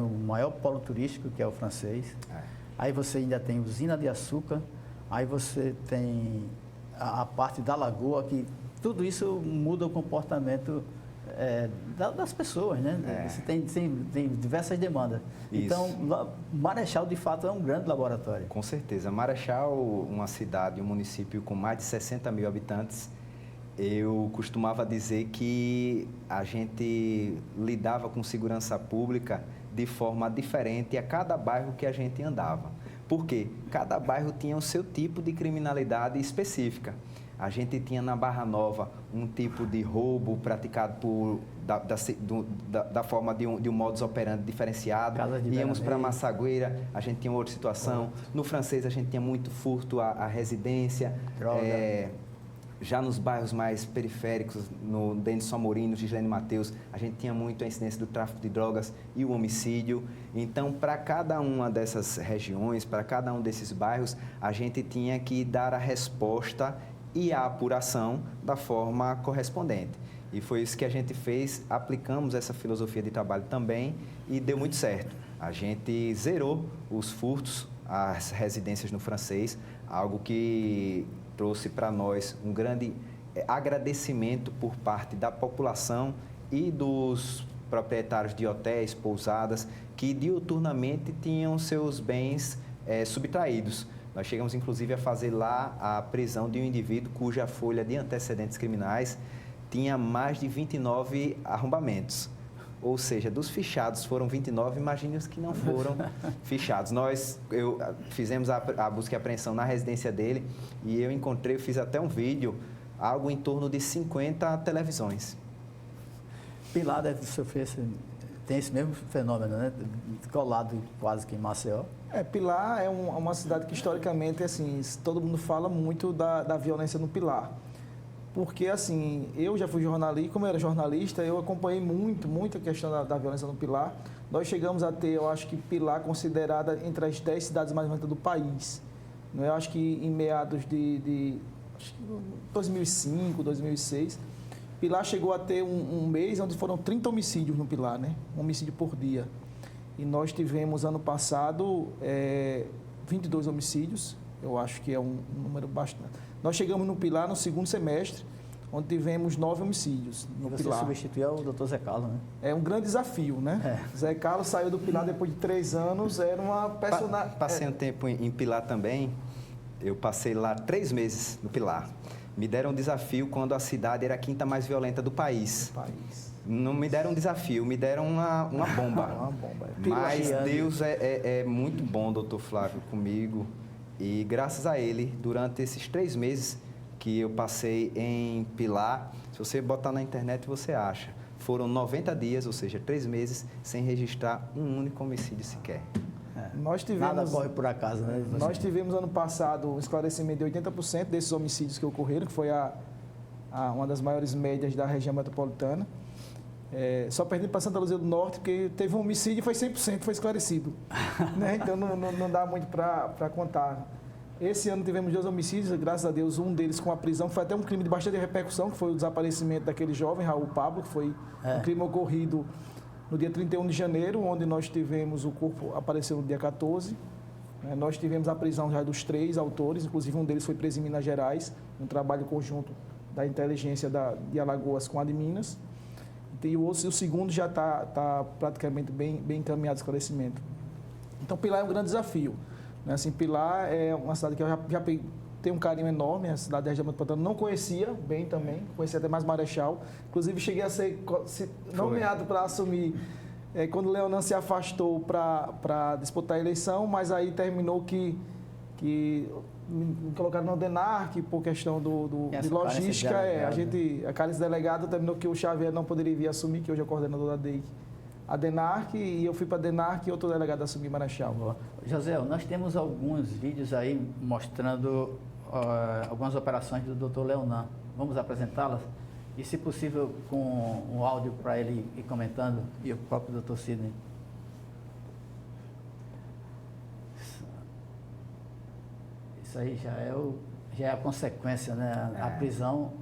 o maior polo turístico, que é o Francês. Aí você ainda tem usina de açúcar, aí você tem a parte da lagoa, que tudo isso muda o comportamento das pessoas, né? Você tem diversas demandas. Isso. Então, Marechal, de fato, é um grande laboratório. Com certeza. Marechal, uma cidade, um município com mais de 60 mil habitantes, eu costumava dizer que a gente lidava com segurança pública de forma diferente a cada bairro que a gente andava. Por quê? Cada bairro tinha o seu tipo de criminalidade específica. A gente tinha na Barra Nova um tipo de roubo praticado da forma de um modus operandi diferenciado. Íamos para Massagueira, a gente tinha outra situação. No Francês, a gente tinha muito furto à residência. Droga. Já nos bairros mais periféricos, no Denis Amorim, no Gislene Mateus, a gente tinha muito a incidência do tráfico de drogas e o homicídio. Então, para cada uma dessas regiões, para cada um desses bairros, a gente tinha que dar a resposta e a apuração da forma correspondente. E foi isso que a gente fez, aplicamos essa filosofia de trabalho também e deu muito certo. A gente zerou os furtos às residências no Francês, algo que trouxe para nós um grande agradecimento por parte da população e dos proprietários de hotéis, pousadas, que diuturnamente tinham seus bens subtraídos. Nós chegamos, inclusive, a fazer lá a prisão de um indivíduo cuja folha de antecedentes criminais tinha mais de 29 arrombamentos. Ou seja, dos fichados foram 29, imagine os que não foram fichados. Fizemos a busca e apreensão na residência dele e eu fiz até um vídeo, algo em torno de 50 televisões. Pilar deve sofrer, tem esse mesmo fenômeno, né? Colado quase que em Maceió. Pilar é uma cidade que historicamente, assim, todo mundo fala muito da violência no Pilar. Porque, assim, eu já fui jornalista, como eu era jornalista, eu acompanhei muito a questão da violência no Pilar. Nós chegamos a ter, eu acho que Pilar considerada entre as 10 cidades mais violentas do país. Eu acho que em meados de 2005, 2006, Pilar chegou a ter um mês onde foram 30 homicídios no Pilar, né? Um homicídio por dia. E nós tivemos, ano passado, 22 homicídios. Eu acho que é um número bastante. Nós chegamos no Pilar no segundo semestre, onde tivemos 9 homicídios no Pilar. Você substituiu o Dr. Zé Carlos, né? É um grande desafio, né? Zé Carlos saiu do Pilar depois de 3 anos, era uma personagem... Passei um tempo em Pilar também, eu passei lá 3 meses no Pilar. Me deram um desafio quando a cidade era a quinta mais violenta do país. Não me deram um desafio, me deram uma bomba. Uma bomba. Mas Deus é muito bom, doutor Flávio, comigo. E graças a ele, durante esses 3 meses que eu passei em Pilar, se você botar na internet você acha, foram 90 dias, ou seja, 3 meses, sem registrar um único homicídio sequer. Nada corre por acaso, né? Nós tivemos ano passado um esclarecimento de 80% desses homicídios que ocorreram, que foi uma das maiores médias da região metropolitana. Só perdendo para Santa Luzia do Norte, porque teve um homicídio e foi 100%, foi esclarecido. Né? Então não dá muito para contar. Esse ano tivemos 2 homicídios, graças a Deus, um deles com a prisão, foi até um crime de bastante repercussão, que foi o desaparecimento daquele jovem, Raul Pablo, que foi um crime ocorrido no dia 31 de janeiro, onde nós tivemos, o corpo apareceu no dia 14. Nós tivemos a prisão já dos 3 autores, inclusive um deles foi preso em Minas Gerais, um trabalho conjunto da inteligência de Alagoas com a de Minas. E o segundo já está praticamente bem encaminhado o esclarecimento. Então, Pilar é um grande desafio. Né? Assim, Pilar é uma cidade que eu já tenho um carinho enorme, a cidade de Região Metropolitana não conhecia bem também, conhecia até mais Marechal. Inclusive, cheguei a ser nomeado para assumir quando o Leonan se afastou para disputar a eleição, mas aí terminou que me colocaram no DENARC por questão de logística. A Cálice Delegado terminou que o Xavier não poderia vir assumir, que hoje é o coordenador da DEIC. A DENARC, e eu fui para a DENARC e outro delegado assumir Marechal. José, nós temos alguns vídeos aí mostrando algumas operações do Dr. Leonan. Vamos apresentá-las? E, se possível, com um áudio para ele ir comentando, e o próprio Dr. Sidney. Isso aí já é a consequência, né? A prisão.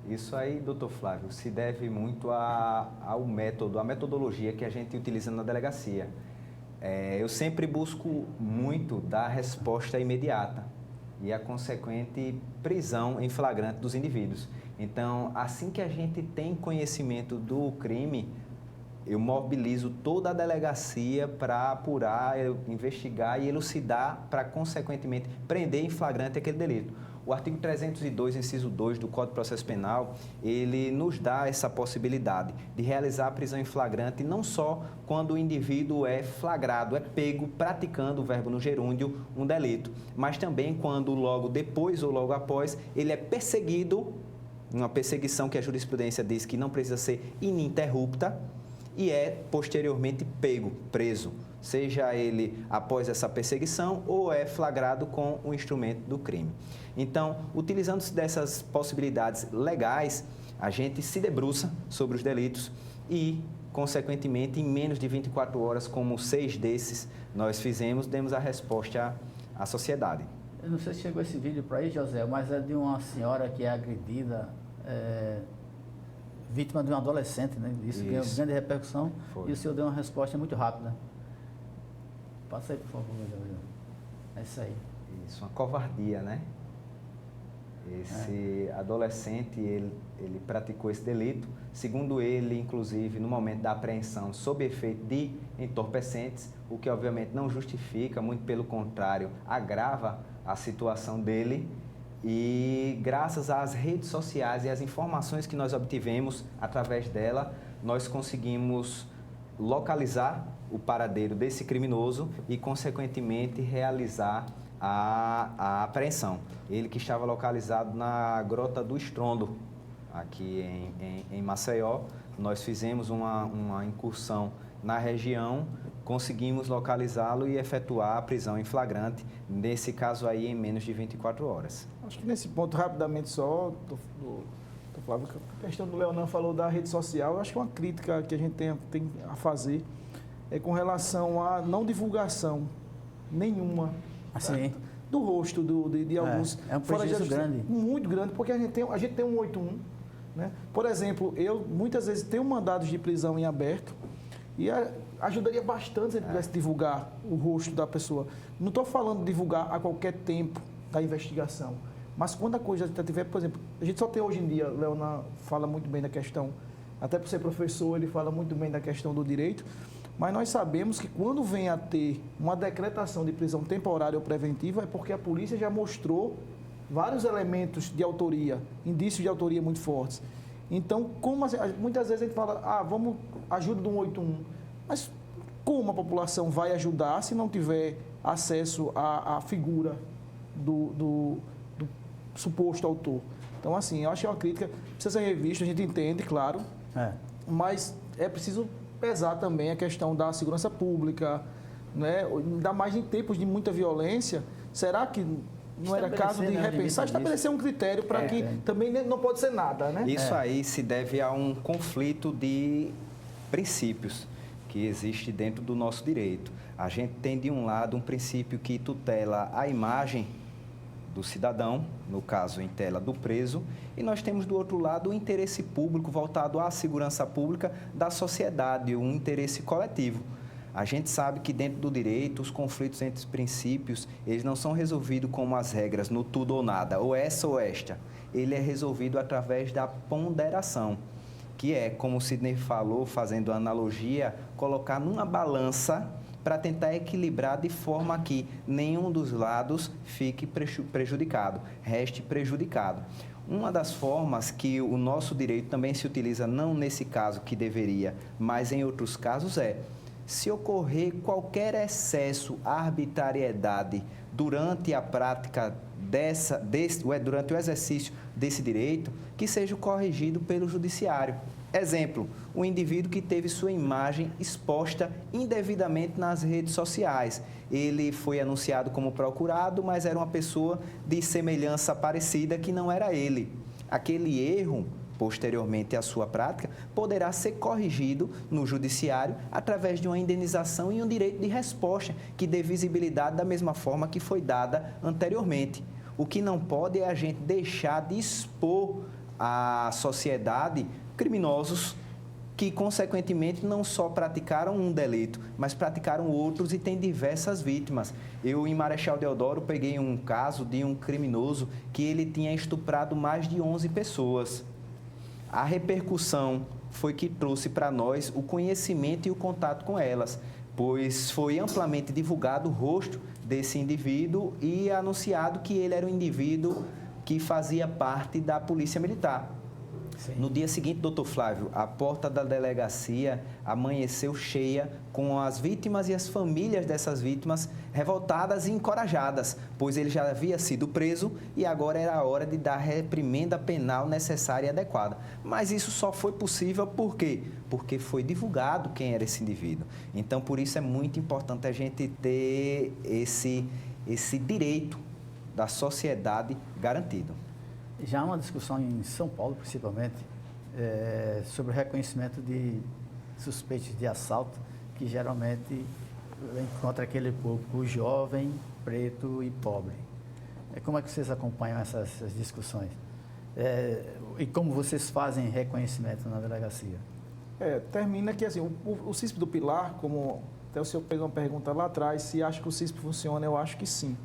Isso aí, doutor Flávio, se deve muito ao método, à metodologia que a gente utiliza na delegacia. Eu sempre busco muito dar resposta imediata e a consequente prisão em flagrante dos indivíduos. Então, assim que a gente tem conhecimento do crime, eu mobilizo toda a delegacia para apurar, investigar e elucidar para, consequentemente, prender em flagrante aquele delito. O artigo 302, inciso 2 do Código de Processo Penal, ele nos dá essa possibilidade de realizar a prisão em flagrante não só quando o indivíduo é flagrado, é pego praticando, o verbo no gerúndio, um delito, mas também quando logo depois ou logo após ele é perseguido, uma perseguição que a jurisprudência diz que não precisa ser ininterrupta, e é posteriormente pego, preso, seja ele após essa perseguição ou é flagrado com o instrumento do crime. Então, utilizando-se dessas possibilidades legais, a gente se debruça sobre os delitos e, consequentemente, em menos de 24 horas, como 6 desses nós fizemos, demos a resposta à sociedade. Eu não sei se chegou esse vídeo para aí, José, mas é de uma senhora que é agredida, vítima de um adolescente, né? Isso ganhou grande repercussão. Foi. E o senhor deu uma resposta muito rápida. Passa aí, por favor, José. É isso aí. Isso, uma covardia, né? Esse adolescente, ele praticou esse delito, segundo ele, inclusive, no momento da apreensão, sob efeito de entorpecentes, o que obviamente não justifica, muito pelo contrário, agrava a situação dele. E graças às redes sociais e às informações que nós obtivemos através dela, nós conseguimos localizar o paradeiro desse criminoso e, consequentemente, realizar a apreensão. Ele que estava localizado na Grota do Estrondo, aqui em Maceió. Nós fizemos uma incursão na região, conseguimos localizá-lo e efetuar a prisão em flagrante, nesse caso aí em menos de 24 horas. Acho que nesse ponto, rapidamente só, Flávio, a questão do Leonan falou da rede social, eu acho que uma crítica que a gente tem a fazer é com relação à não divulgação nenhuma do rosto de alguns. É um prejuízo grande. Muito grande, porque a gente tem um 81, né? Por exemplo, eu muitas vezes tenho mandados de prisão em aberto e ajudaria bastante se ele pudesse divulgar o rosto da pessoa. Não estou falando de divulgar a qualquer tempo da investigação, mas quando a coisa já tiver, por exemplo, a gente só tem hoje em dia, Leonan fala muito bem da questão, até por ser professor, ele fala muito bem da questão do direito, mas nós sabemos que quando vem a ter uma decretação de prisão temporária ou preventiva, é porque a polícia já mostrou vários elementos de autoria, indícios de autoria muito fortes. Então, muitas vezes a gente fala, vamos, ajuda do 181, mas como a população vai ajudar se não tiver acesso à figura do suposto autor? Então, assim, eu acho que é uma crítica, precisa ser revista, a gente entende, claro, mas é preciso pesar também a questão da segurança pública, né? Ainda mais em tempos de muita violência. Será que não era caso de repensar, estabelecer um critério para que também não pode ser nada, né? Isso aí se deve a um conflito de princípios que existe dentro do nosso direito. A gente tem, de um lado, um princípio que tutela a imagem do cidadão, no caso, em tela do preso, e nós temos, do outro lado, o interesse público voltado à segurança pública da sociedade, um interesse coletivo. A gente sabe que dentro do direito, os conflitos entre os princípios, eles não são resolvidos como as regras, no tudo ou nada, ou essa ou esta. Ele é resolvido através da ponderação, que é, como o Sidney falou, fazendo analogia, colocar numa balança para tentar equilibrar de forma que nenhum dos lados fique prejudicado, reste prejudicado. Uma das formas que o nosso direito também se utiliza, não nesse caso que deveria, mas em outros casos se ocorrer qualquer excesso, arbitrariedade durante a prática durante o exercício desse direito, que seja corrigido pelo judiciário. Exemplo, o indivíduo que teve sua imagem exposta indevidamente nas redes sociais. Ele foi anunciado como procurado, mas era uma pessoa de semelhança parecida que não era ele. Aquele erro, posteriormente à sua prática, poderá ser corrigido no judiciário através de uma indenização e um direito de resposta que dê visibilidade da mesma forma que foi dada anteriormente. O que não pode é a gente deixar de expor à sociedade criminosos que, consequentemente, não só praticaram um delito, mas praticaram outros e têm diversas vítimas. Eu, em Marechal Deodoro, peguei um caso de um criminoso que ele tinha estuprado mais de 11 pessoas. A repercussão foi que trouxe para nós o conhecimento e o contato com elas, pois foi amplamente divulgado o rosto desse indivíduo e anunciado que ele era um indivíduo que fazia parte da Polícia Militar. Sim. No dia seguinte, doutor Flávio, a porta da delegacia amanheceu cheia com as vítimas e as famílias dessas vítimas revoltadas e encorajadas, pois ele já havia sido preso e agora era a hora de dar a reprimenda penal necessária e adequada. Mas isso só foi possível por quê? Porque foi divulgado quem era esse indivíduo. Então, por isso é muito importante a gente ter esse direito da sociedade garantido. Já há uma discussão em São Paulo, principalmente, sobre o reconhecimento de suspeitos de assalto, que geralmente encontra aquele público jovem, preto e pobre. Como é que vocês acompanham essas discussões? E como vocês fazem reconhecimento na delegacia? Termina que assim, o CISP do Pilar, como até o senhor pegou uma pergunta lá atrás, se acha que o CISP funciona, eu acho que sim.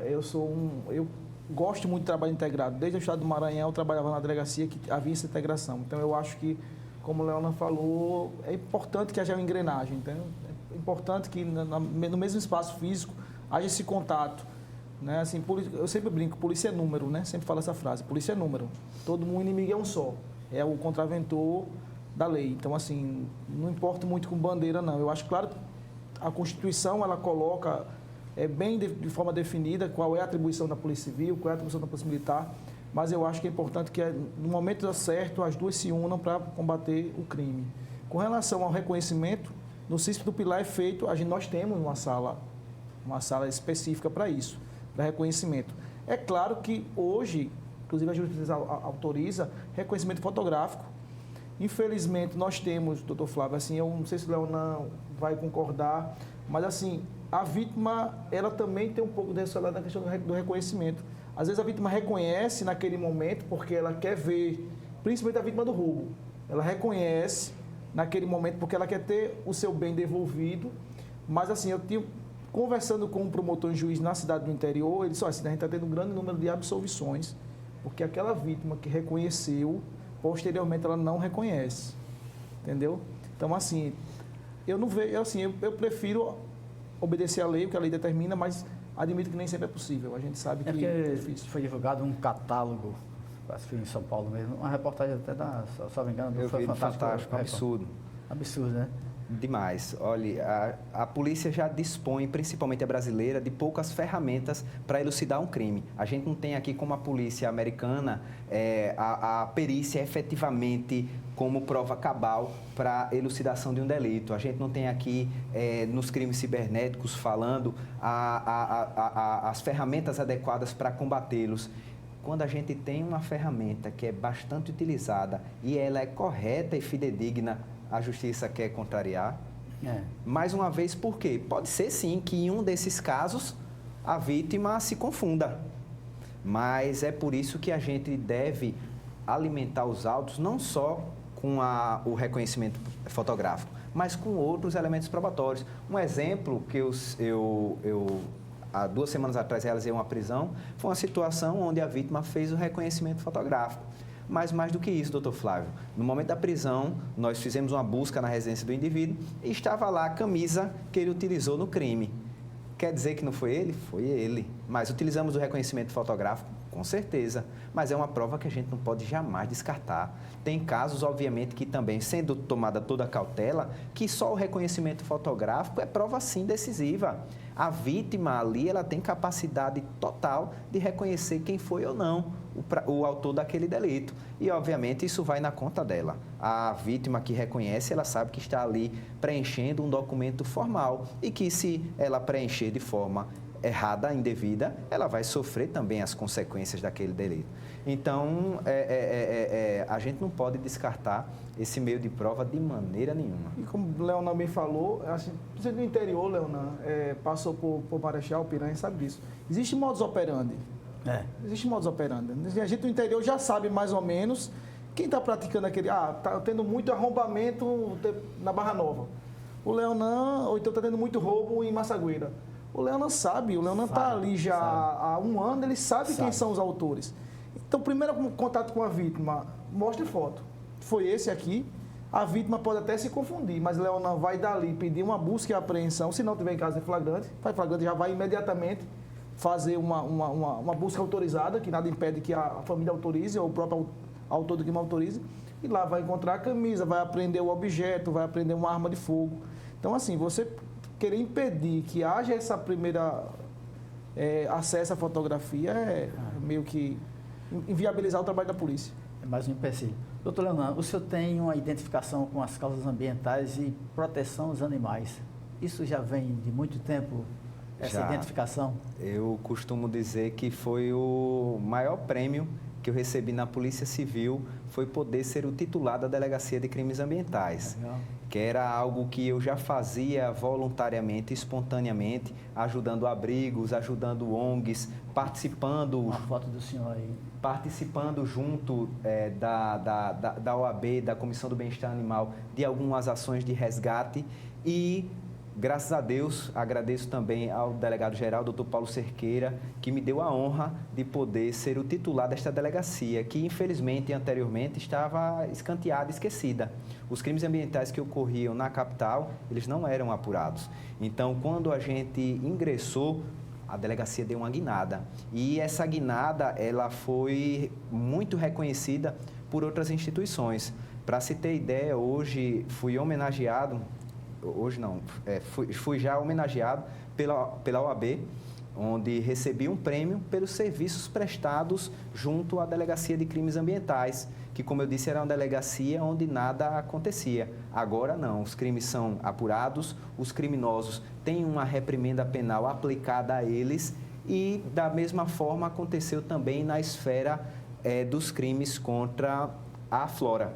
Eu gosto muito de trabalho integrado. Desde o estado do Maranhão, eu trabalhava na delegacia que havia essa integração. Então, eu acho que, como o Leona falou, é importante que haja uma engrenagem. Entendeu? É importante que, no mesmo espaço físico, haja esse contato. Né? Assim, eu sempre brinco, polícia é número, né? Sempre falo essa frase, polícia é número. Todo mundo inimigo é um só. É o contraventor da lei. Então, assim, não importa muito com bandeira, não. Eu acho, claro, a Constituição, ela coloca bem de forma definida qual é a atribuição da Polícia Civil, qual é a atribuição da Polícia Militar, mas eu acho que é importante que, no momento certo, as duas se unam para combater o crime. Com relação ao reconhecimento, no CISP do Pilar é feito, nós temos uma sala específica para isso, para reconhecimento. É claro que hoje, inclusive a justiça autoriza reconhecimento fotográfico. Infelizmente, nós temos, doutor Flávio, assim, eu não sei se o Leonan vai concordar, mas assim, a vítima, ela também tem um pouco de responsabilidade na questão do reconhecimento. Às vezes a vítima reconhece naquele momento porque ela quer ver, principalmente a vítima do roubo. Ela reconhece naquele momento porque ela quer ter o seu bem devolvido. Mas assim, conversando com um promotor e juiz na cidade do interior, ele disse, assim, a gente está tendo um grande número de absolvições, porque aquela vítima que reconheceu, posteriormente ela não reconhece. Entendeu? Então, assim, eu não vejo, assim, eu prefiro obedecer à lei, o que a lei determina, mas admito que nem sempre é possível. A gente sabe que é difícil. Foi divulgado um catálogo, acho que foi em São Paulo mesmo, uma reportagem até só me engano, do Fantástico, absurdo. Absurdo, né? Demais. Olha, a polícia já dispõe, principalmente a brasileira, de poucas ferramentas para elucidar um crime. A gente não tem aqui, como a polícia americana, a perícia efetivamente como prova cabal para elucidação de um delito. A gente não tem aqui, nos crimes cibernéticos, falando as ferramentas adequadas para combatê-los. Quando a gente tem uma ferramenta que é bastante utilizada e ela é correta e fidedigna, a justiça quer contrariar. Mais uma vez, por quê? Pode ser, sim, que em um desses casos a vítima se confunda. Mas é por isso que a gente deve alimentar os autos não só com o reconhecimento fotográfico, mas com outros elementos probatórios. Um exemplo que há 2 semanas atrás realizei uma prisão, foi uma situação onde a vítima fez o reconhecimento fotográfico. Mas mais do que isso, doutor Flávio, no momento da prisão, nós fizemos uma busca na residência do indivíduo e estava lá a camisa que ele utilizou no crime. Quer dizer que não foi ele? Foi ele. Mas utilizamos o reconhecimento fotográfico? Com certeza. Mas é uma prova que a gente não pode jamais descartar. Tem casos, obviamente, que também, sendo tomada toda a cautela, que só o reconhecimento fotográfico é prova, sim, decisiva. A vítima ali, ela tem capacidade total de reconhecer quem foi ou não o autor daquele delito. E, obviamente, isso vai na conta dela. A vítima que reconhece, ela sabe que está ali preenchendo um documento formal e que, se ela preencher de forma errada, indevida, ela vai sofrer também as consequências daquele delito. Então, a gente não pode descartar esse meio de prova de maneira nenhuma. E como o Leonan bem falou, assim, você do interior, Leonan, passou por Marechal, Piranha, sabe disso. Existe modus operandi. Existe modus operandi. A gente do interior já sabe mais ou menos quem está praticando aquele... está tendo muito arrombamento na Barra Nova. O Leonan, ou então está tendo muito roubo em Massagueira. O Leonan sabe, o Leonan está ali já há um ano, ele sabe quem são os autores. Então, o primeiro contato com a vítima, mostre foto. Foi esse aqui. A vítima pode até se confundir, mas Leonan vai dali pedir uma busca e apreensão. Se não tiver em casa de flagrante, faz flagrante, já vai imediatamente fazer uma busca autorizada, que nada impede que a família autorize, ou o próprio autor do crime autorize. E lá vai encontrar a camisa, vai apreender o objeto, vai apreender uma arma de fogo. Então, assim, você querer impedir que haja essa primeira acesso à fotografia é meio que inviabilizar o trabalho da polícia. É mais um empecilho. Doutor Leonan, o senhor tem uma identificação com as causas ambientais e proteção aos animais. Isso já vem de muito tempo, essa identificação? Eu costumo dizer que foi o maior prêmio que eu recebi na Polícia Civil, foi poder ser o titular da Delegacia de Crimes Ambientais. Legal. Que era algo que eu já fazia voluntariamente, espontaneamente, ajudando abrigos, ajudando ONGs, participando... Uma foto do senhor aí. Participando junto da OAB, da Comissão do Bem-Estar Animal, de algumas ações de resgate e... Graças a Deus, agradeço também ao delegado-geral, doutor Paulo Cerqueira, que me deu a honra de poder ser o titular desta delegacia, que infelizmente anteriormente estava escanteada, esquecida. Os crimes ambientais que ocorriam na capital, eles não eram apurados. Então, quando a gente ingressou, a delegacia deu uma guinada. E essa guinada, ela foi muito reconhecida por outras instituições. Para se ter ideia, hoje fui homenageado... Hoje não, fui já homenageado pela OAB, onde recebi um prêmio pelos serviços prestados junto à Delegacia de Crimes Ambientais, que, como eu disse, era uma delegacia onde nada acontecia. Agora não, os crimes são apurados, os criminosos têm uma reprimenda penal aplicada a eles e, da mesma forma, aconteceu também na esfera dos crimes contra a flora.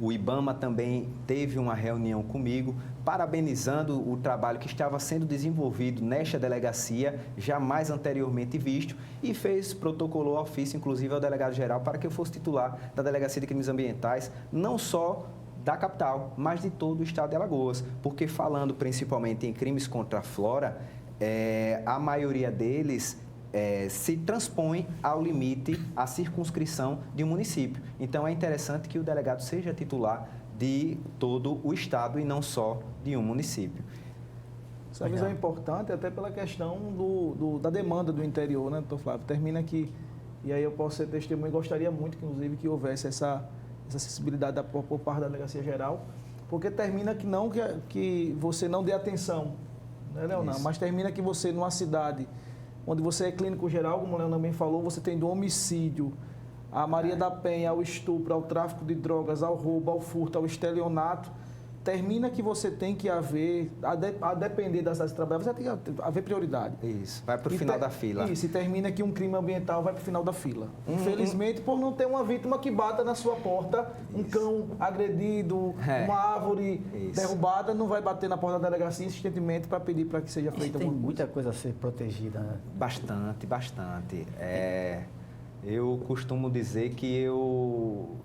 O IBAMA também teve uma reunião comigo, parabenizando o trabalho que estava sendo desenvolvido nesta delegacia, jamais anteriormente visto, e protocolou ofício, inclusive, ao delegado-geral, para que eu fosse titular da Delegacia de Crimes Ambientais, não só da capital, mas de todo o estado de Alagoas, porque falando principalmente em crimes contra a flora, a maioria deles... se transpõe ao limite, à circunscrição de um município. Então, é interessante que o delegado seja titular de todo o estado e não só de um município. Essa visão é importante até pela questão da demanda do interior, né, doutor Flávio? Termina aqui, e aí eu posso ser testemunha, e gostaria muito, inclusive, que houvesse essa acessibilidade por parte da Delegacia Geral, porque termina que você não dê atenção, né, Leonan? Mas termina que você, numa cidade... onde você é clínico geral, como o Leonan também falou, você tem do homicídio, a Maria da Penha, ao estupro, ao tráfico de drogas, ao roubo, ao furto, ao estelionato. Termina que você tem que haver, a depender das áreas de trabalho, você tem que haver prioridade. Isso, vai para o final da fila. Isso, e termina que um crime ambiental vai para o final da fila. Infelizmente, por não ter uma vítima que bata na sua porta, um cão agredido, uma árvore derrubada, não vai bater na porta da delegacia insistentemente para pedir para que seja feita alguma coisa. Muita coisa a ser protegida, né? Bastante, bastante. Eu costumo dizer que eu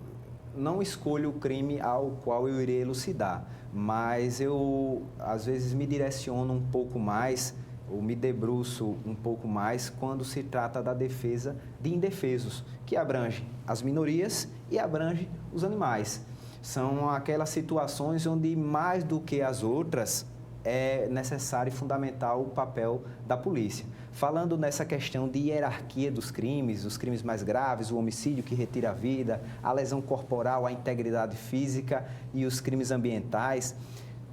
não escolho o crime ao qual eu irei elucidar, mas eu, às vezes, me direciono um pouco mais ou me debruço um pouco mais quando se trata da defesa de indefesos, que abrange as minorias e abrange os animais. São aquelas situações onde, mais do que as outras, é necessário e fundamental o papel da polícia. Falando nessa questão de hierarquia dos crimes, os crimes mais graves, o homicídio que retira a vida, a lesão corporal, a integridade física e os crimes ambientais,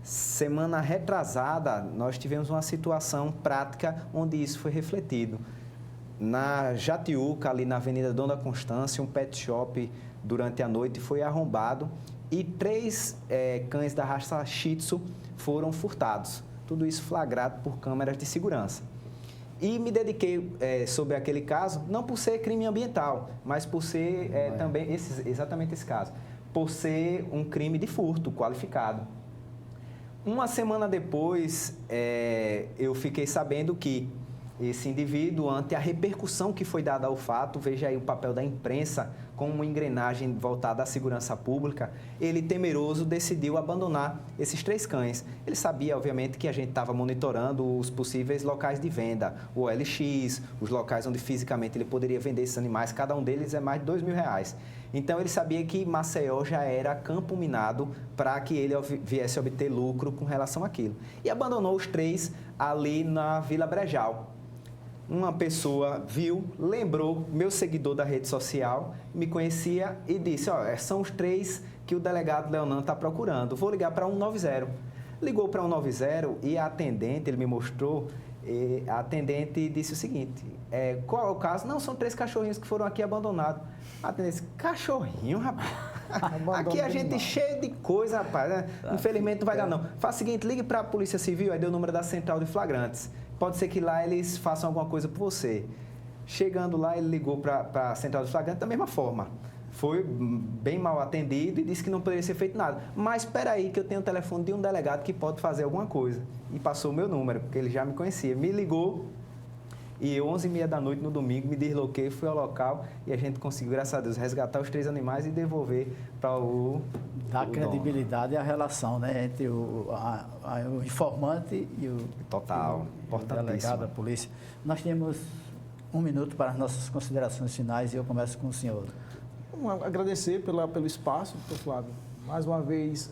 semana retrasada nós tivemos uma situação prática onde isso foi refletido. Na Jatiuca, ali na Avenida Dona Constância, um pet shop durante a noite foi arrombado e 3 cães da raça Shih Tzu foram furtados. Tudo isso flagrado por câmeras de segurança. E me dediquei sobre aquele caso, não por ser crime ambiental, mas por ser também, exatamente esse caso, por ser um crime de furto qualificado. Uma semana depois, eu fiquei sabendo que esse indivíduo, ante a repercussão que foi dada ao fato, veja aí o papel da imprensa como uma engrenagem voltada à segurança pública, ele, temeroso, decidiu abandonar esses 3 cães. Ele sabia, obviamente, que a gente estava monitorando os possíveis locais de venda, o OLX, os locais onde fisicamente ele poderia vender esses animais, cada um deles é mais de R$2.000. Então, ele sabia que Maceió já era campo minado para que ele viesse a obter lucro com relação àquilo. E abandonou os 3 ali na Vila Brejal. Uma pessoa viu, lembrou, meu seguidor da rede social, me conhecia e disse, são os 3 que o delegado Leonan está procurando, vou ligar para 190. Ligou para 190 e a atendente, ele me mostrou, a atendente disse o seguinte, qual é o caso? Não, são 3 cachorrinhos que foram aqui abandonados. A atendente disse, cachorrinho, rapaz? Aqui a gente cheio de coisa, rapaz, né? Infelizmente não vai dar não. Faz o seguinte, ligue para a Polícia Civil, aí deu o número da Central de Flagrantes. Pode ser que lá eles façam alguma coisa por você. Chegando lá, ele ligou para a Central de Flagrantes da mesma forma. Foi bem mal atendido e disse que não poderia ser feito nada. Mas espera aí que eu tenho o telefone de um delegado que pode fazer alguma coisa. E passou o meu número, porque ele já me conhecia. Me ligou e 11h30 da noite no domingo me desloquei, fui ao local e a gente conseguiu, graças a Deus, resgatar os 3 animais e devolver para o Dá credibilidade à relação, né, entre o informante e o delegado da polícia. Nós temos 1 minuto para as nossas considerações finais e eu começo com o senhor. Agradecer pelo espaço, doutor Flávio. Mais uma vez,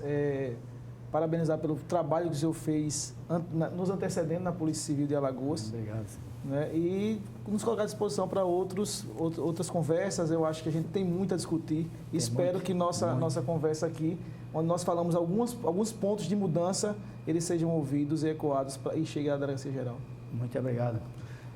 parabenizar pelo trabalho que o senhor fez nos antecedendo na Polícia Civil de Alagoas. Obrigado. Né? E nos colocar à disposição para outras conversas. Eu acho que a gente tem muito a discutir. Espero que nossa conversa aqui, onde nós falamos alguns pontos de mudança, eles sejam ouvidos e ecoados e cheguem à Delegacia Geral. Muito obrigado.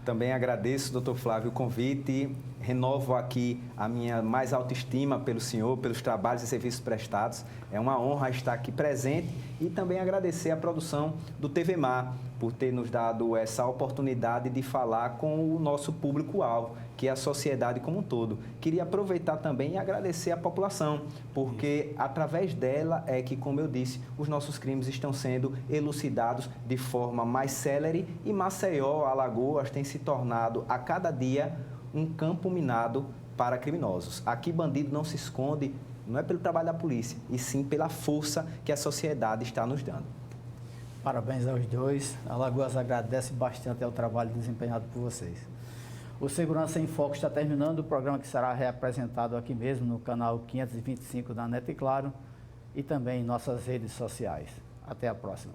Também agradeço, doutor Flávio, o convite. Renovo aqui a minha mais alta estima pelo senhor, pelos trabalhos e serviços prestados. É uma honra estar aqui presente e também agradecer a produção do TV Mar por ter nos dado essa oportunidade de falar com o nosso público-alvo, que é a sociedade como um todo. Queria aproveitar também e agradecer à população, porque através dela é que, como eu disse, os nossos crimes estão sendo elucidados de forma mais célere e Maceió, Alagoas, tem se tornado a cada dia um campo minado para criminosos. Aqui bandido não se esconde, não é pelo trabalho da polícia, e sim pela força que a sociedade está nos dando. Parabéns aos 2. Alagoas agradece bastante ao trabalho desempenhado por vocês. O Segurança em Foco está terminando, o programa que será reapresentado aqui mesmo no canal 525 da NET e Claro e também em nossas redes sociais. Até a próxima.